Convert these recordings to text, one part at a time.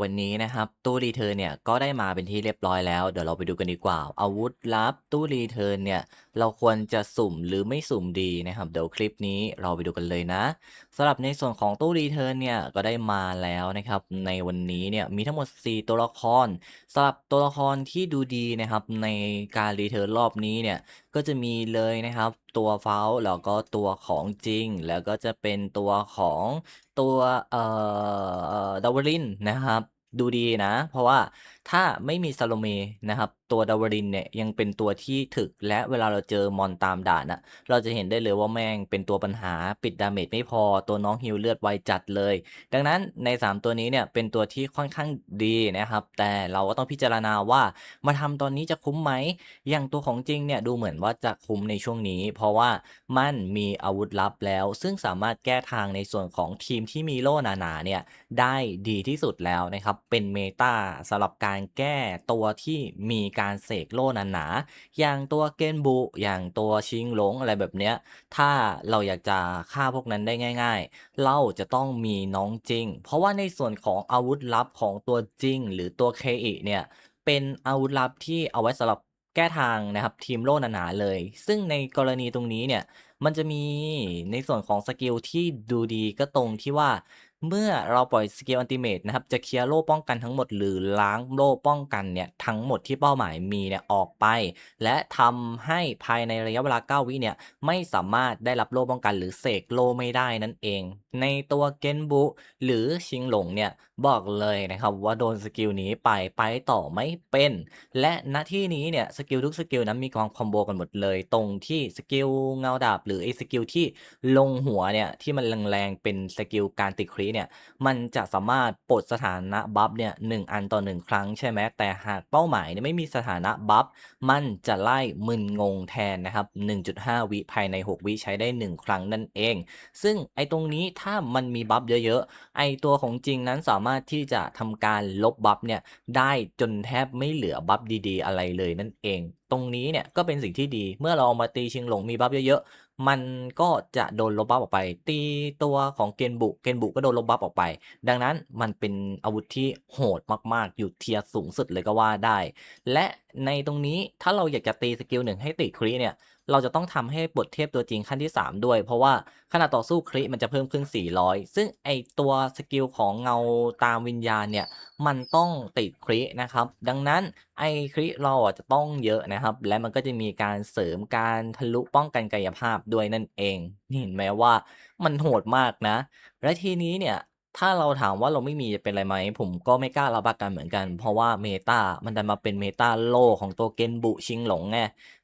วันนี้นะครับตู้รีเทิร์นเนี่ยก็ได้มาเป็นที่เรียบร้อยแล้วเดี๋ยวเราไปดูกันดีกว่าอาวุธลับตู้รีเทิร์นเนี่ยเราควรจะสุ่มหรือไม่สุ่มดีนะครับเดี๋ยวคลิปนี้เราไปดูกันเลยนะสำหรับในส่วนของตู้รีเทิร์นเนี่ยก็ได้มาแล้วนะครับในวันนี้เนี่ยมีทั้งหมด4ตัวละครสำหรับตัวละครที่ดูดีนะครับในการรีเทิร์นรอบนี้เนี่ยก็จะมีเลยนะครับตัวเฟ้าแล้วก็ตัวของจริงแล้วก็จะเป็นตัวของตัวดาวรินนะครับ ดูดีนะเพราะว่าถ้าไม่มีซาโลเมนะครับตัวดาวรินเนี่ยยังเป็นตัวที่ถึกและเวลาเราเจอมอนตามด่านอะเราจะเห็นได้เลยว่าแม่งเป็นตัวปัญหาปิดดาเมจไม่พอตัวน้องฮิลเลือดไวจัดเลยดังนั้นใน3ตัวนี้เนี่ยเป็นตัวที่ค่อนข้างดีนะครับแต่เราก็ต้องพิจารณาว่ามาทำตอนนี้จะคุ้มไหมอย่างตัวของจริงเนี่ยดูเหมือนว่าจะคุ้มในช่วงนี้เพราะว่ามันมีอาวุธลับแล้วซึ่งสามารถแก้ทางในส่วนของทีมที่มีโล่หนาๆเนี่ย ได้ดีที่สุดแล้วนะครับเป็นเมตาสำหรับการแก้ตัวที่มีการเสกโล่หนาๆอย่างตัวเกนบุอย่างตัวชิงหลงอะไรแบบเนี้ยถ้าเราอยากจะฆ่าพวกนั้นได้ง่ายๆเราจะต้องมีน้องจริงเพราะว่าในส่วนของอาวุธลับของตัวจริงหรือตัวเคอิเนี่ยเป็นอาวุธลับที่เอาไว้สำหรับแก้ทางนะครับทีมโล่หนาๆเลยซึ่งในกรณีตรงนี้เนี่ยมันจะมีในส่วนของสกิลที่ดูดีก็ตรงที่ว่า เมื่อเราปล่อยสกิลอัลติเมตนะครับจะเคลียร์โล่ป้องกันทั้งหมดหรือล้างโล่ป้องกันเนี่ยทั้งหมดที่เป้าหมายมีเนี่ยออกไปและทำให้ภายในระยะเวลา9วิเนี่ยไม่สามารถได้รับโล่ป้องกันหรือเสกโล่ไม่ได้นั่นเองในตัวเกนบุหรือชิงหลงเนี่ยบอกเลยนะครับว่าโดนสกิลนี้ไปต่อไม่เป็นและณที่นี้เนี่ยสกิลทุกสกิลนั้นมีความคอมโบกันหมดเลยตรงที่สกิลเงาดาบหรือไอ้สกิลที่ลงหัวเนี่ยที่มันแรงๆเป็นสกิลการติดคริเนี่ยมันจะสามารถปลดสถานะบัฟเนี่ย1อันต่อ1ครั้งใช่ไหมแต่หากเป้าหมายเนี่ยไม่มีสถานะบัฟมันจะไล่มึนงงแทนนะครับ1.5วิภายใน6วิใช้ได้1ครั้งนั่นเองซึ่งไอ้ตรงนี้ถ้ามันมีบัฟเยอะๆไอ้ตัวของจริงนั้นสามารถที่จะทำการลบบัฟเนี่ยได้จนแทบไม่เหลือบัฟดีๆอะไรเลยนั่นเองตรงนี้เนี่ยก็เป็นสิ่งที่ดีเมื่อเราเอามาตีชิงหลงมีบัฟเยอะๆ มันก็จะโดนลบบัฟออกไปตีตัวของเกนบุก็โดนลบบัฟออกไปดังนั้นมันเป็นอาวุธที่โหดมากๆอยู่เทียร์สูงสุดเลยก็ว่าได้และในตรงนี้ถ้าเราอยากจะตีสกิล1ให้ติดคริเนี่ยเราจะต้องทำให้บทเทพตัวจริงขั้นที่3ด้วยเพราะว่าขณะต่อสู้คริมันจะเพิ่มขึ้น400ซึ่งไอตัวสกิลของเงาตามวิญญาณเนี่ยมันต้องติดครินะครับดังนั้น ไอ้คริเราอะจะต้องเยอะนะครับและมันก็จะมีการเสริมการทะลุป้องกันกายภาพด้วยนั่นเองเห็นไหมว่ามันโหดมากนะและทีนี้เนี่ยถ้าเราถามว่าเราไม่มีจะเป็นไรไหมผมก็ไม่กล้ารับประกันเหมือนกันเพราะว่าเมตามันดันมาเป็นเมตาโลของตัวเกนบุชิงหลงไง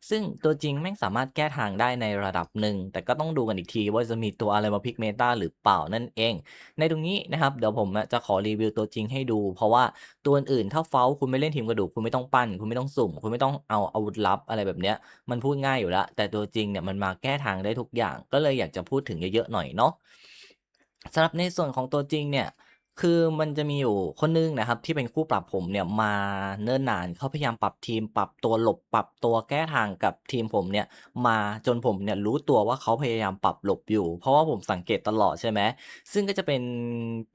ซึ่งตัวจริงแม่งสามารถแก้ทางได้ในระดับหนึ่งแต่ก็ต้องดูกันอีกทีว่าจะมีตัวอะไรมาพลิกเมตาหรือเปล่านั่นเองในตรงนี้นะครับเดี๋ยวผมอะจะขอรีวิวตัวจริงให้ดูเพราะว่า ตัวอื่นๆถ้าเฟ้าคุณไม่เล่นทีมกระดูกคุณไม่ต้องปั้นคุณไม่ต้องสุ่มคุณไม่ต้องเอาอาวุธลับอะไรแบบเนี้ยมันพูดง่ายอยู่แล้วแต่ตัวจริงเนี่ยมันมาแก้ทางได้ทุกอย่างก็เลยอยากจะพูดถึงเยอะๆหน่อยเนาะสำหรับในส่วนของตัวจริงเนี่ยคือมันจะมีอยู่คนหนึ่งนะครับที่เป็นคู่ปรับผมเนี่ยมาเนิ่นนานเขาพยายามปรับทีมปรับตัวหลบปรับตัวแก้ทางกับทีมผมเนี่ยมาจนผมเนี่ยรู้ตัวว่าเขาพยายามปรับหลบอยู่เพราะว่าผมสังเกตตลอดใช่ไหม ซึ่งก็จะเป็น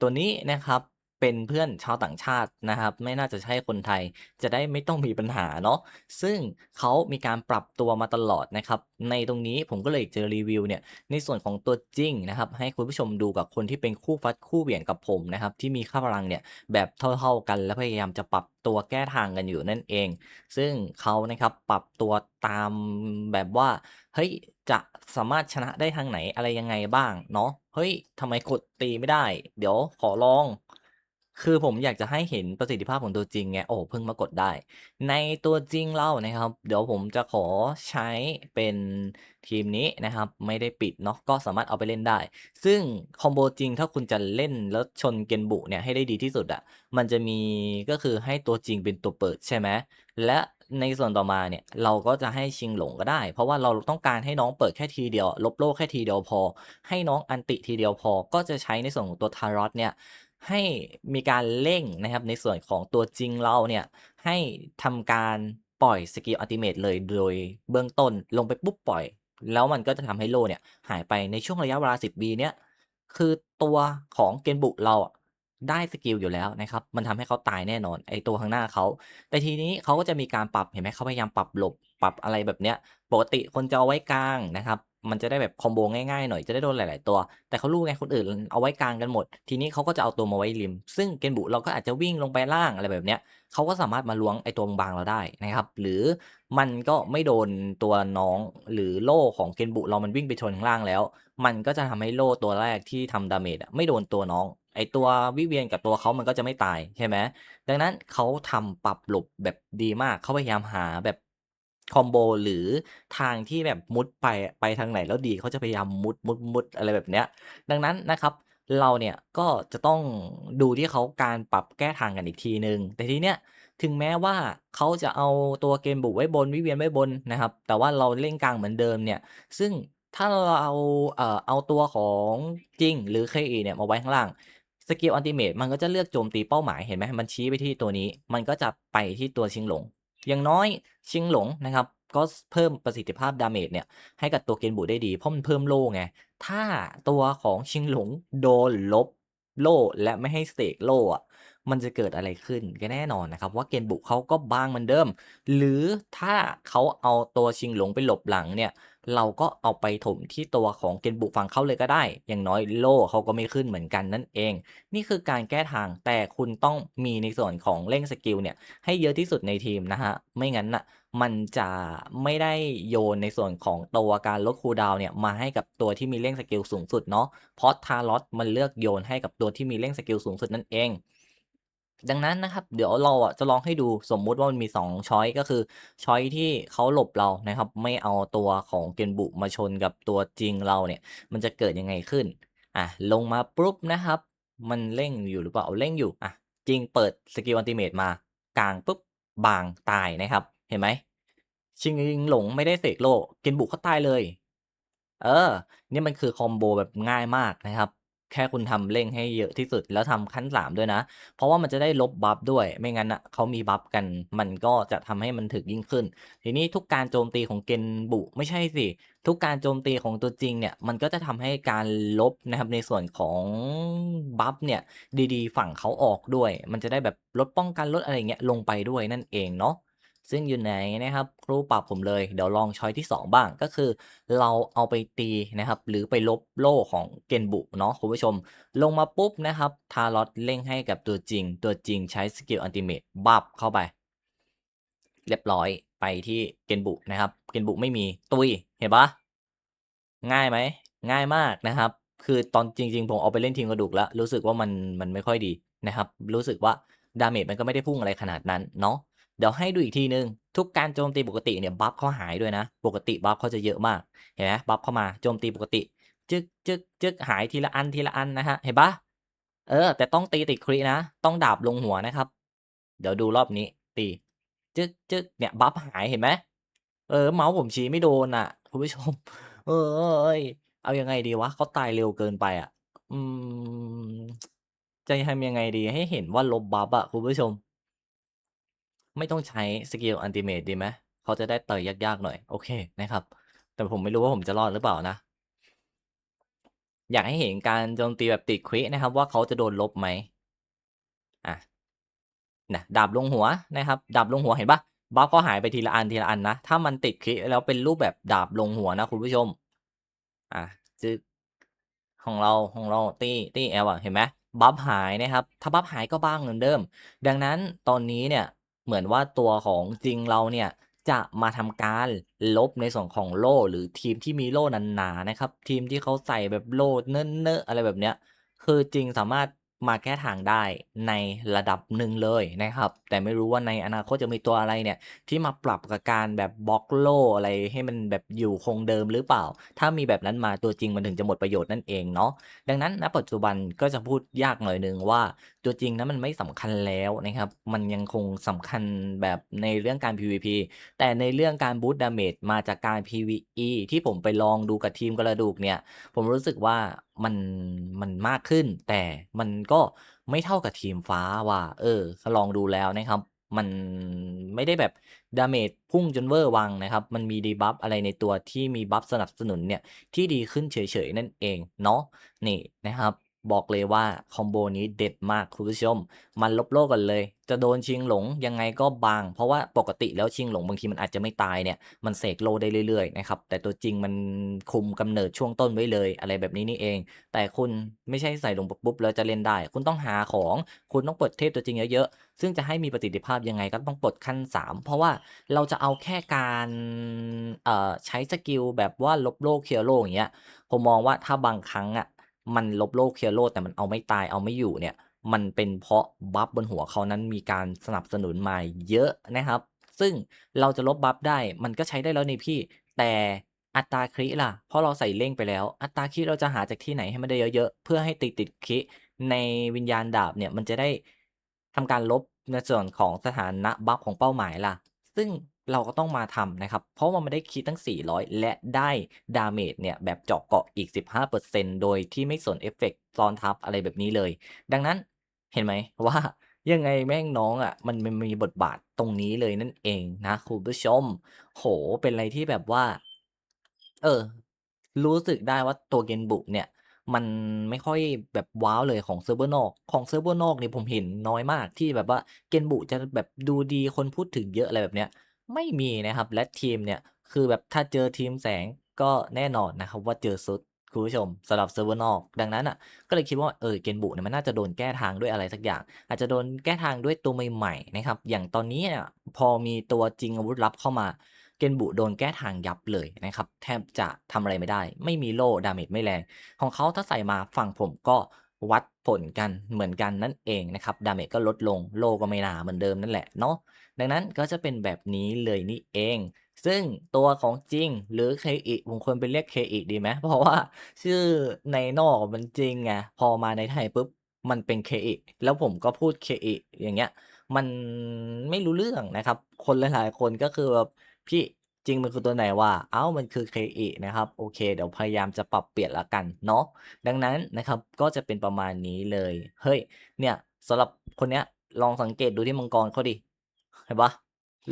ตัวนี้นะครับเป็นเพื่อนชาวต่างชาตินะครับไม่น่าจะใช่คนไทยจะได้ไม่ต้องมีปัญหาเนาะซึ่งเขามีการปรับตัวมาตลอดนะครับในตรงนี้ผมก็เลยเจอรีวิวเนี่ยในส่วนของตัวจริงนะครับให้คุณผู้ชมดูกับคนที่เป็นคู่ฟัดคู่เหวี่ยงกับผมนะครับที่มีค่าพลังเนี่ยแบบเท่าๆกันและพยายามจะปรับตัวแก้ทางกันอยู่นั่นเองซึ่งเขานะครับปรับตัวตามแบบว่า เฮ้ยจะสามารถชนะได้ทางไหนอะไรยังไงบ้างเนาะเฮ้ยทำไมกดตีไม่ได้เดี๋ยวขอลองคือผมอยากจะให้เห็นประสิทธิภาพของตัวจริงไงโอ้เพิ่งมากดได้ในตัวจริงเรานะครับเดี๋ยวผมจะขอใช้เป็นทีมนี้นะครับไม่ได้ปิดเนาะก็สามารถเอาไปเล่นได้ซึ่งคอมโบจริงถ้าคุณจะเล่นแล้วชนเกนบุเนี่ยให้ได้ดีที่สุดอะมันจะมีก็คือให้ตัวจริงเป็นตัวเปิดใช่ไหม และในส่วนต่อมาเนี่ยเราก็จะให้ชิงหลงก็ได้เพราะว่าเราต้องการให้น้องเปิดแค่ทีเดียวลบโล่แค่ทีเดียวพอให้น้องอันติทีเดียวพอก็จะใช้ในส่วนของตัว Tarot เนี่ยให้มีการเร่งนะครับในส่วนของตัวจริงเราเนี่ยให้ทำการปล่อยสกิลอัลติเมตเลยโดยเบื้องต้นลงไปปุ๊บปล่อยแล้วมันก็จะทำให้โล่เนี่ยหายไปในช่วงระยะเวลา10วิเนี่ยคือตัวของเกนบุเราอะ ได้สกิลอยู่แล้วนะครับมันทำให้เขาตายแน่นอนไอ้ตัวข้างหน้าเขาแต่ทีนี้เขาก็จะมีการปรับเห็นไหมเขาพยายามปรับหลบปรับอะไรแบบเนี้ยปกติคนจะเอาไว้กลางนะครับมันจะได้แบบคอมโบง่ายๆหน่อยจะได้โดนหลายๆตัวแต่เขารู้ไงคนอื่นเอาไว้กลางกันหมดทีนี้เขาก็จะเอาตัวมาไว้ริมซึ่งเกนบุเราก็อาจจะวิ่งลงไปล่างอะไรแบบเนี้ยเขาก็สามารถมาล้วงไอ้ตัวบางๆเราได้นะครับหรือมันก็ไม่โดนตัวน้องหรือโล่ของเกนบุเรามันวิ่งไปชนข้างล่างแล้วมันก็จะทำให้โล่ตัวแรกที่ทำดาเมจอะไม่โดนตัวน้อง ไอตัววิเวียนกับตัวเขามันก็จะไม่ตายใช่ไหมดังนั้นเขาทำปรับหลบแบบดีมากเขาพยายามหาแบบคอมโบหรือทางที่แบบมุดไปทางไหนแล้วดีเขาจะพยายามมุดอะไรแบบเนี้ยดังนั้นนะครับเราเนี่ยก็จะต้องดูที่เขาการปรับแก้ทางกันอีกทีหนึ่งแต่ทีเนี้ยถึงแม้ว่าเขาจะเอาตัวเกมบุกไว้บนวิเวียนไว้บนนะครับแต่ว่าเราเล่นกลางเหมือนเดิมเนี่ยซึ่งถ้าเราเอาตัวของจริงหรือ KE เนี่ยมาไว้ข้างล่าง สกิลอัลติเมตมันก็จะเลือกโจมตีเป้าหมายเห็นไหมมันชี้ไปที่ตัวนี้มันก็จะไปที่ตัวชิงหลงอย่างน้อยชิงหลงนะครับก็เพิ่มประสิทธิภาพดาเมจเนี่ยให้กับตัวเกนบุได้ดีเพราะมันเพิ่มโล่ไงถ้าตัวของชิงหลงโดนลบโล่และไม่ให้สเตกโล่อะมันจะเกิดอะไรขึ้นก็แน่นอนนะครับว่าเกนบุเขาก็บางเหมือนเดิมหรือถ้าเขาเอาตัวชิงหลงไปหลบหลังเนี่ย เราก็เอาไปถมที่ตัวของเกนบุฝั่งเขาเลยก็ได้ อย่างน้อยโล่เขาก็ไม่ขึ้นเหมือนกันนั่นเอง นี่คือการแก้ทาง แต่คุณต้องมีในส่วนของเร่งสกิลเนี่ยให้เยอะที่สุดในทีมนะฮะไม่งั้นน่ะมันจะไม่ได้โยนในส่วนของตัวการลดคูลดาวน์เนี่ยมาให้กับตัวที่มีเร่งสกิลสูงสุดเนาะเพราะทารอสมันเลือกโยนให้กับตัวที่มีเร่งสกิลสูงสุดนั่นเอง ดังนั้นนะครับเดี๋ยวเราอะจะลองให้ดูสมมุติว่ามันมี2ช้อยส์ก็คือช้อยส์ที่เขาหลบเรานะครับไม่เอาตัวของเกนบุมาชนกับตัวจริงเราเนี่ยมันจะเกิดยังไงขึ้นลงมาปุ๊บนะครับมันเร่งอยู่หรือเปล่าเร่งอยู่จริงเปิดสกิลอัลติเมตมากลางปุ๊บบางตายนะครับเห็นไหมชิงหลงไม่ได้เสกโล่เกนบุเขาตายเลย เออเนี่ยมันคือคอมโบแบบง่ายมากนะครับแค่คุณทำเร่งให้เยอะที่สุดแล้วทำขั้น3ด้วยนะเพราะว่ามันจะได้ลบบัฟด้วยไม่งั้นน่ะเขามีบัฟกันมันก็จะทำให้มันถึกยิ่งขึ้นทีนี้ทุกการโจมตีของเกนบุไม่ใช่สิทุกการโจมตีของตัวจริงเนี่ยมันก็จะทำให้การลบนะครับในส่วนของบัฟเนี่ยดีๆฝั่งเขาออกด้วยมันจะได้แบบลดป้องกันลดอะไรอย่างเงี้ยลงไปด้วยนั่นเองเนาะ ซึ่งอยู่ไหนนะครับครูปรับผมเลยเดี๋ยวลองช้อยที่2บ้างก็คือเราเอาไปตีนะครับหรือไปลบโล่ของเกนบุเนาะคุณผู้ชมลงมาปุ๊บนะครับทารอตเร่งให้กับตัวจริงตัวจริงใช้สกิลอัลติเมตบับเข้าไปเรียบร้อยไปที่เกนบุนะครับเกนบุไม่มีตุยเห็นปะ ง่ายไหมง่ายมากนะครับคือตอนจริงๆผมเอาไปเล่นทีมกระดูกแล้วรู้สึกว่ามันไม่ค่อยดีนะครับรู้สึกว่าดาเมจมันก็ไม่ได้พุ่งอะไรขนาดนั้นเนาะเดี๋ยวให้ดูอีกทีหนึ่งทุกการโจมตีปกติเนี่ยบัฟเขาหายด้วยนะปกติบัฟเขาจะเยอะมากเห็นไหมบัฟเข้ามาโจมตีปกติจึ๊กจึ๊กจึ๊กหายทีละอันทีละอันนะฮะเห็นเปล่าแต่ต้องตีติดครินะต้องดาบลงหัวนะครับเดี๋ยวดูรอบนี้ตีจึ๊กจึ๊กเนี่ยบัฟหายเห็นไหมเมาส์ผมชี้ไม่โดนน่ะคุณผู้ชม เออเอ้ยเอายังไงดีวะเขาตายเร็วเกินไปอะอืมจะทำยังไงดีให้เห็นว่าลบบัฟอะคุณผู้ชมไม่ต้องใช้สกิลอัลติเมตดีไหมเขาจะได้ต่อยยากๆหน่อยโอเคนะครับแต่ผมไม่รู้ว่าผมจะรอดหรือเปล่านะอยากให้เห็นการโจมตีแบบติดครินะครับว่าเขาจะโดนลบไหมอะน่ะดาบลงหัวนะครับดาบลงหัวเห็นเปล่าบัฟเขาหายไปทีละอันทีละอันนะถ้ามันติดคริแล้วเป็นรูปแบบดาบลงหัวนะคุณผู้ชมอาจึ๊ก ของเราตี้ L อะเห็นไหมบัฟหายนะครับถ้าบัฟหายก็บ้างเหมือนเดิมดังนั้นตอนนี้เนี่ยเหมือนว่าตัวของจริงเราเนี่ยจะมาทำการลบในส่วนของโล่หรือทีมที่มีโล่หนาๆนะครับทีมที่เขาใส่แบบโล่เน้อะๆอะไรแบบเนี้ยคือจริงสามารถมาแก้ทางได้ในระดับหนึ่งเลยนะครับแต่ไม่รู้ว่าในอนาคตจะมีตัวอะไรเนี่ยที่มาปรับกับการแบบบล็อกโล่อะไรให้มันแบบอยู่คงเดิมหรือเปล่า ถ้ามีแบบนั้นมาตัวจริงมันถึงจะหมดประโยชน์นั่นเองเนาะดังนั้นณปัจจุบันก็จะพูดยากหน่อยหนึ่งว่าตัวจริงนั้นมันไม่สำคัญแล้วนะครับมันยังคงสำคัญแบบในเรื่องการ PVP แต่ในเรื่องการบูสต์ดาเมจมาจากการ PVE ที่ผมไปลองดูกับทีมกระดูกเนี่ยผมรู้สึกว่ามันมันมากขึ้นแต่มันก็ไม่เท่ากับทีมฟ้าว่ะลองดูแล้วนะครับมันไม่ได้แบบดาเมจพุ่งจนเวอร์วังนะครับมันมีดีบัฟอะไรในตัวที่มีบัฟสนับสนุนเนี่ยที่ดีขึ้นเฉยๆนั่นเองเนาะนี่นะครับ บอกเลยว่าคอมโบนี้เด็ดมากคุณผู้ชมมันลบโลกก่อนเลยจะโดนชิงหลงยังไงก็บางเพราะว่าปกติแล้วชิงหลงบางทีมันอาจจะไม่ตายเนี่ยมันเสกโลได้เรื่อยๆนะครับแต่ตัวจริงมันคุมกำเนิดช่วงต้นไว้เลยอะไรแบบนี้นี่เองแต่คุณไม่ใช่ใส่ลงปุ๊บแล้วจะเล่นได้คุณต้องหาของคุณต้องปลดเทพตัวจริงเยอะๆซึ่งจะให้มีประสิทธิภาพยังไงก็ต้องปลดขั้น3เพราะว่าเราจะเอาแค่การใช้สกิลแบบว่าลบโลกเคลียร์โลกอย่างเงี้ยผมมองว่าถ้าบางครั้งอะมันลบโลกเคลียร์โลกแต่มันเอาไม่ตายเอาไม่อยู่เนี่ยมันเป็นเพราะบัฟบนหัวเขานั้นมีการสนับสนุนมาเยอะนะครับซึ่งเราจะลบบัฟได้มันก็ใช้ได้แล้วนี่พี่แต่อัตราคริล่ะเพราะเราใส่เร่งไปแล้วอัตราคริเราจะหาจากที่ไหนให้มันได้เยอะๆเพื่อให้ติดคริในวิญญาณดาบเนี่ยมันจะได้ทำการลบในส่วนของสถานะบัฟของเป้าหมายล่ะ ซึ่งเราก็ต้องมาทำนะครับ เพราะว่ามันได้คิดตั้ง400และได้ดาเมจเนี่ยแบบเจาะเกาะอีก15%โดยที่ไม่สนเอฟเฟกต์ซ้อนทับอะไรแบบนี้เลย ดังนั้นเห็นไหมว่ายังไงแม่งน้องอะมันมีบทบาทตรงนี้เลยนั่นเองนะคุณผู้ชมโหเป็นอะไรที่แบบว่าเออรู้สึกได้ว่าตัว Genbu เนี่ยมันไม่ค่อยแบบว้าวเลยของเซิร์ฟเวอร์นอกของเซิร์ฟเวอร์นอกเนี่ยผมเห็นน้อยมากที่แบบว่า Genbu จะแบบดูดีคนพูดถึงเยอะอะไรแบบเนี้ยไม่มีนะครับและทีมเนี่ยคือแบบถ้าเจอทีมแสงก็แน่นอนนะครับว่าเจอซุดคุณผู้ชมสำหรับเซิร์ฟเวอร์นอกดังนั้นอ่ะก็เลยคิดว่าGenbu เนี่ยมันน่าจะโดนแก้ทางด้วยอะไรสักอย่างอาจจะโดนแก้ทางด้วยตัวใหม่ๆนะครับอย่างตอนนี้เนี่ยพอมีตัวจริงอาวุธลับเข้ามา เกนบุโดนแก้ทางยับเลยนะครับแทบจะทำอะไรไม่ได้ไม่มีโล่ดาเมจไม่แรงของเขาถ้าใส่มาฝั่งผมก็วัดผลกันเหมือนกันนั่นเองนะครับดาเมจก็ลดลงโล่ก็ไม่หนาเหมือนเดิมนั่นแหละเนาะดังนั้นก็จะเป็นแบบนี้เลยนี่เองซึ่งตัวของจริงหรือเคอิผมควรไปเรียกเคอิดีไหมเพราะว่าชื่อในนอกมันจริงไงพอมาในไทยปุ๊บมันเป็นเคอิแล้วผมก็พูดเคอิอย่างเงี้ย มันไม่รู้เรื่องนะครับคนหลายๆคนก็คือแบบพี่จริงมันคือตัวไหนวะอ้าวมันคือ KE นะครับโอเคเดี๋ยวพยายามจะปรับเปลี่ยนแล้วกันเนาะดังนั้นนะครับก็จะเป็นประมาณนี้เลยเฮ้ยเนี่ยสำหรับคนเนี้ยลองสังเกตดูที่มังกรเขาดิเห็นเปล่า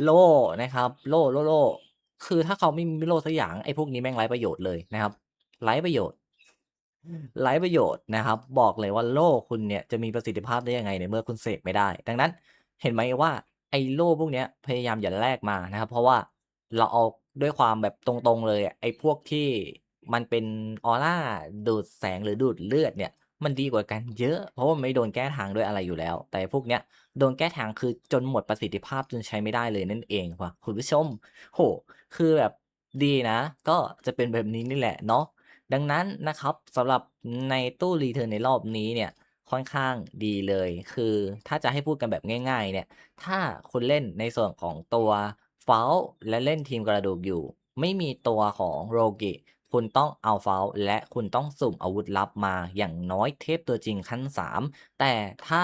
โล่นะครับโล่คือถ้าเขาไม่มีโล่สักอย่างไอ้พวกนี้แม่งไร้ประโยชน์เลยนะครับไร้ประโยชน์ ไร้ประโยชน์นะครับบอกเลยว่าโล่คุณเนี่ยจะมีประสิทธิภาพได้ยังไงในเมื่อคุณเสกไม่ได้ดังนั้นเห็นไหมว่าไอ้โล่พวกเนี้ยพยายามอย่าแลกมานะครับเพราะว่าเราเอาด้วยความแบบตรงๆเลยอะไอ้พวกที่มันเป็นออราดูดแสงหรือดูดเลือดเนี่ยมันดีกว่ากันเยอะเพราะว่ามันไม่โดนแก้ทางด้วยอะไรอยู่แล้วแต่พวกเนี้ยโดนแก้ทางคือจนหมดประสิทธิภาพจนใช้ไม่ได้เลยนั่นเองว่ะคุณผู้ชมโหคือแบบดีนะก็จะเป็นแบบนี้นี่แหละเนาะ ดังนั้นนะครับสำหรับในตู้รีเทิร์นในรอบนี้เนี่ยค่อนข้างดีเลยคือถ้าจะให้พูดกันแบบง่ายๆเนี่ยถ้าคุณเล่นในส่วนของตัวฟ a ลและเล่นทีมกระดูกอยู่ไม่มีตัวของโรกิคุณต้องเอาฟ a ลและคุณต้องสุ่มอาวุธลับมาอย่างน้อยเทพตัวจริงขั้น3แต่ถ้า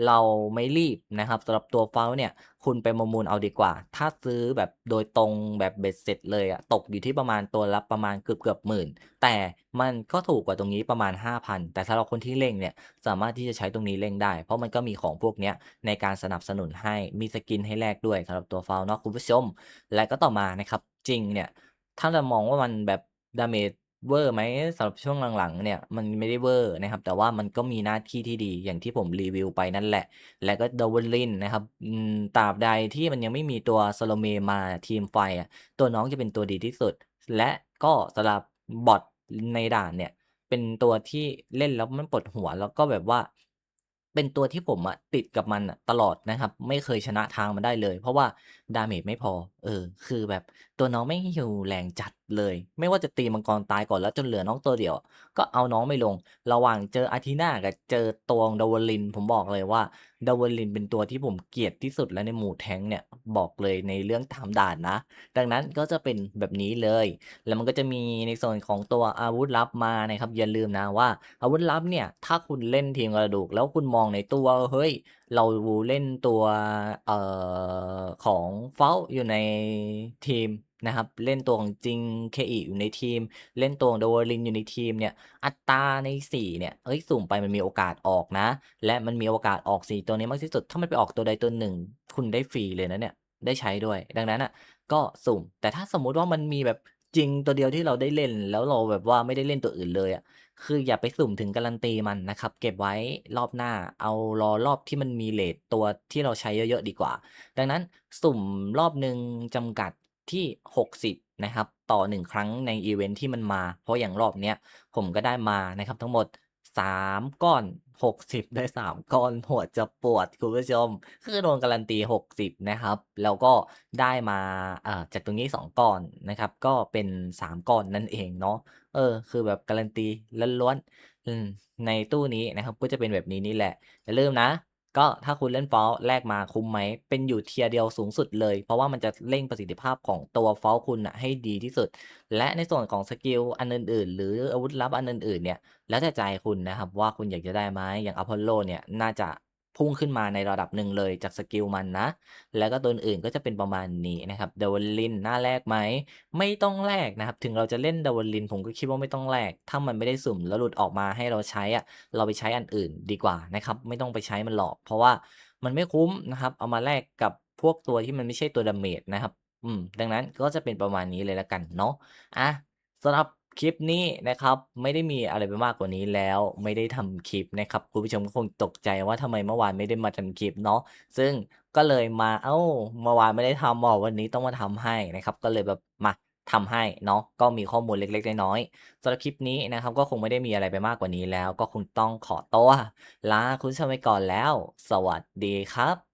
เราไม่รีบนะครับสำหรับตัวฟ a ลเนี่ยคุณไปประมูลเอาดีกว่าถ้าซื้อแบบโดยตรงแบบเบ็ดเสร็จเลยอะตกอยู่ที่ประมาณตัวละประมาณเกือบหมื่น แต่มันก็ถูกกว่าตรงนี้ประมาณ5,000แต่สำหรับคนที่เร่งเนี่ยสามารถที่จะใช้ตรงนี้เร่งได้เพราะมันก็มีของพวกเนี้ยในการสนับสนุนให้มีสกินให้แลกด้วยสำหรับตัว FAL เนาะคุณผู้ชมและก็ต่อมานะครับจริงเนี่ยถ้าเรามองว่ามันแบบดาเมจเวอร์ไหมสำหรับช่วงหลังๆเนี่ยมันไม่ได้เวอร์นะครับแต่ว่ามันก็มีหน้าที่ที่ดีอย่างที่ผมรีวิวไปนั่นแหละแล้วก็ Dwellin นะครับตราบใดที่มันยังไม่มีตัว Salome มาทีมไฟอะตัวน้องจะเป็นตัวดีที่สุด และก็สำหรับบอตในด่านเนี่ยเป็นตัวที่เล่นแล้วมันปวดหัวแล้วก็แบบว่าเป็นตัวที่ผมอะติดกับมันอะตลอดนะครับไม่เคยชนะทางมันได้เลยเพราะว่าดาเมจไม่พอคือแบบตัวน้องไม่ง heal แรงจัดเลยไม่ว่าจะตีมังกรตายก่อนแล้วจนเหลือน้องตัวเดียวก็เอาน้องไม่ลงระหว่างเจออาทิน่ากับเจอตัวดาวลินผมบอกเลยว่าดาวลินเป็นตัวที่ผมเกลียดที่สุดแล้วในหมู่แท้งเนี่ยบอกเลยในเรื่องตามด่านนะดังนั้นก็จะเป็นแบบนี้เลย แล้วมันก็จะมีในส่วนของตัวอาวุธลับมานะครับอย่าลืมนะว่าอาวุธลับเนี่ยถ้าคุณเล่นทีมกระดูกแล้วคุณมองในตู้ว่าเฮ้ยเราเล่นตัวของเฟ้าอยู่ในทีมนะครับเล่นตัวของจริงเคอิอยู่ในทีมเล่นตัวของโดวลินอยู่ในทีมเนี่ยอัตราใน4เนี่ยเฮ้ยสุ่มไปมันมีโอกาสออกนะและมันมีโอกาสออก4ตัวนี้มากที่สุดถ้ามันไปออกตัวใดตัวหนึ่งคุณได้ฟรีเลยนะเนี่ยได้ใช้ด้วยดังนั้นอ่ะ ก็สุ่มแต่ถ้าสมมุติว่ามันมีแบบ จริงตัวเดียวที่เราได้เล่นแล้วเราแบบว่าไม่ได้เล่นตัวอื่นเลยอะคืออย่าไปสุ่มถึงการันตีมันนะครับเก็บไว้รอบหน้าเอารอรอบที่มันมีเรตตัวที่เราใช้เยอะๆดีกว่าดังนั้นสุ่มรอบหนึ่งจำกัดที่60นะครับต่อ1ครั้งในอิเวนต์ที่มันมาเพราะอย่างรอบเนี้ยผมก็ได้มานะครับทั้งหมด3ก้อน60ได้3ก้อนหัวจะปวดคุณผู้ชม คือโดนการันตี60นะครับแล้วก็ได้มาจากตรงนี้2ก้อนนะครับก็เป็น3ก้อนนั่นเองเนาะคือแบบการันตีล้วนๆในตู้นี้นะครับก็จะเป็นแบบนี้นี่แหละอย่าลืมนะก็ถ้าคุณเล่น Vault แลกมาคุ้มไหมเป็นอยู่เทียร์เดียวสูงสุดเลยเพราะว่ามันจะเร่งประสิทธิภาพของตัว Vault คุณน่ะให้ดีที่สุดและในส่วนของสกิลอันอื่นๆหรืออาวุธลับอันอื่นๆเนี่ยแล้วแต่ใจคุณนะครับว่าคุณอยากจะได้ไหมอย่าง Apollo เนี่ยน่าจะ พุ่งขึ้นมาในระดับหนึ่งเลยจากสกิลมันนะแล้วก็ตัวอื่นๆก็จะเป็นประมาณนี้นะครับ Devlin น่าแลกไหมไม่ต้องแลกนะครับถึงเราจะเล่น Devlin ผมก็คิดว่าไม่ต้องแลกถ้ามันไม่ได้สุ่มแล้วหลุดออกมาให้เราใช้อะเราไปใช้อันอื่นดีกว่านะครับไม่ต้องไปใช้มันหรอกเพราะว่ามันไม่คุ้มนะครับเอามาแลกกับพวกตัวที่มันไม่ใช่ตัว damage นะครับดังนั้นก็จะเป็นประมาณนี้เลยแล้วกันเนาะอะสำหรับคลิปนี้นะครับไม่ได้มีอะไรไปมากกว่านี้แล้วไม่ได้ทำคลิปนะครับคุณผู้ชมก็คงตกใจว่าทำไมเมื่อวานไม่ได้มาทำคลิปเนาะซึ่งก็เลยมาอ้าวเมื่อวานไม่ได้ทำอ้อวันนี้ต้องมาทำให้นะครับก็เลยแบบมาทำให้เนาะก็มีข้อมูลเล็กๆน้อยๆสำหรับคลิปนี้นะครับก็คงไม่ได้มีอะไรไปมากกว่านี้แล้วก็คงต้องขอตัวลาคุณผู้ชมไปก่อนแล้วสวัสดีครับ